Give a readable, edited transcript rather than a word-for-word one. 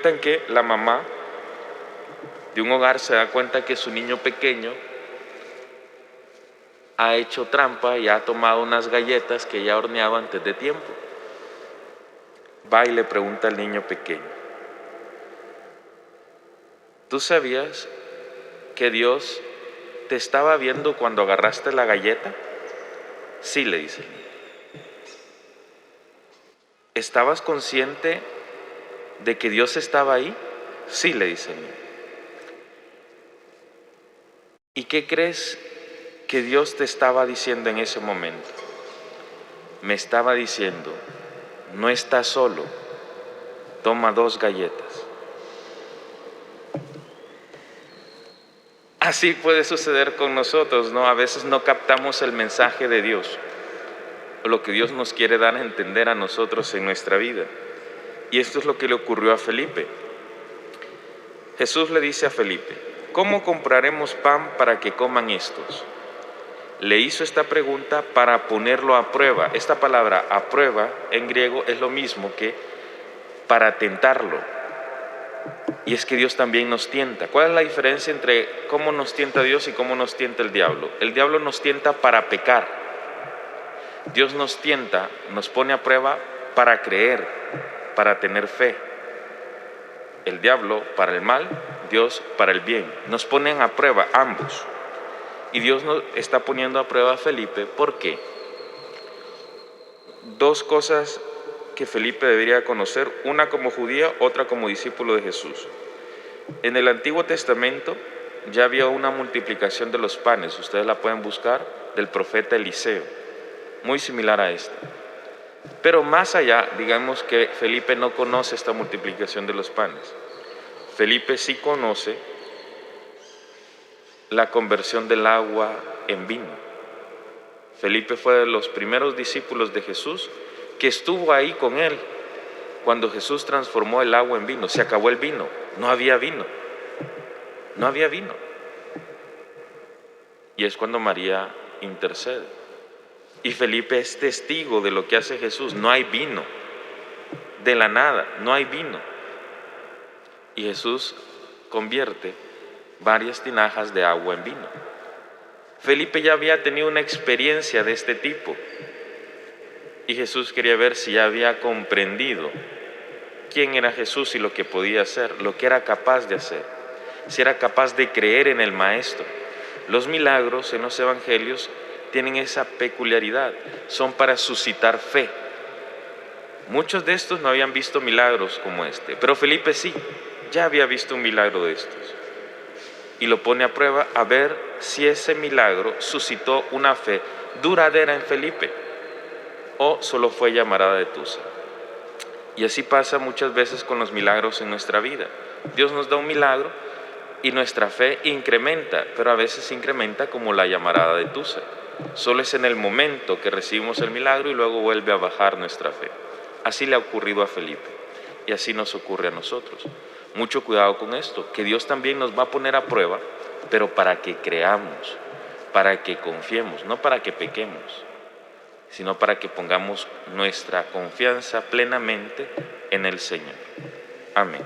cuentan que la mamá de un hogar se da cuenta que su niño pequeño ha hecho trampa y ha tomado unas galletas que ya horneaba antes de tiempo. Va y le pregunta al niño pequeño: ¿tú sabías que Dios te estaba viendo cuando agarraste la galleta? Sí, le dice el niño. ¿Estabas consciente de que Dios estaba ahí? Sí, le dice el niño. ¿Y qué crees que Dios te estaba diciendo en ese momento? Me estaba diciendo: no estás solo, toma 2 galletas. Así puede suceder con nosotros, ¿no? A veces no captamos el mensaje de Dios, o lo que Dios nos quiere dar a entender a nosotros en nuestra vida. Y esto es lo que le ocurrió a Felipe. Jesús le dice a Felipe: ¿cómo compraremos pan para que coman estos? Le hizo esta pregunta para ponerlo a prueba. Esta palabra "a prueba" en griego es lo mismo que para tentarlo. Y es que Dios también nos tienta. ¿Cuál es la diferencia entre cómo nos tienta Dios y cómo nos tienta el diablo? El diablo nos tienta para pecar. Dios nos tienta, nos pone a prueba para creer, para tener fe. El diablo para el mal, Dios para el bien. Nos ponen a prueba ambos. Y Dios nos está poniendo a prueba a Felipe. ¿Por qué? 2 cosas que Felipe debería conocer, una como judío, otra como discípulo de Jesús. En el Antiguo Testamento ya había una multiplicación de los panes, ustedes la pueden buscar, del profeta Eliseo, muy similar a esta. Pero más allá, digamos que Felipe no conoce esta multiplicación de los panes. Felipe sí conoce la conversión del agua en vino. Felipe fue de los primeros discípulos de Jesús que estuvo ahí con él cuando Jesús transformó el agua en vino. Se acabó el vino, no había vino, no había vino. Y es cuando María intercede. Y Felipe es testigo de lo que hace Jesús. No hay vino, de la nada, no hay vino. Y Jesús convierte varias tinajas de agua en vino. Felipe ya había tenido una experiencia de este tipo. Y Jesús quería ver si ya había comprendido quién era Jesús y lo que podía hacer, lo que era capaz de hacer, si era capaz de creer en el Maestro. Los milagros en los evangelios tienen esa peculiaridad, son para suscitar fe. Muchos de estos no habían visto milagros como este, pero Felipe sí, ya había visto un milagro de estos. Y lo pone a prueba a ver si ese milagro suscitó una fe duradera en Felipe o solo fue llamarada de tusa. Y así pasa muchas veces con los milagros en nuestra vida. Dios nos da un milagro y nuestra fe incrementa, pero a veces incrementa como la llamarada de tusa. Solo es en el momento que recibimos el milagro y luego vuelve a bajar nuestra fe. Así le ha ocurrido a Felipe y así nos ocurre a nosotros. Mucho cuidado con esto, que Dios también nos va a poner a prueba, pero para que creamos, para que confiemos, no para que pequemos, sino para que pongamos nuestra confianza plenamente en el Señor. Amén.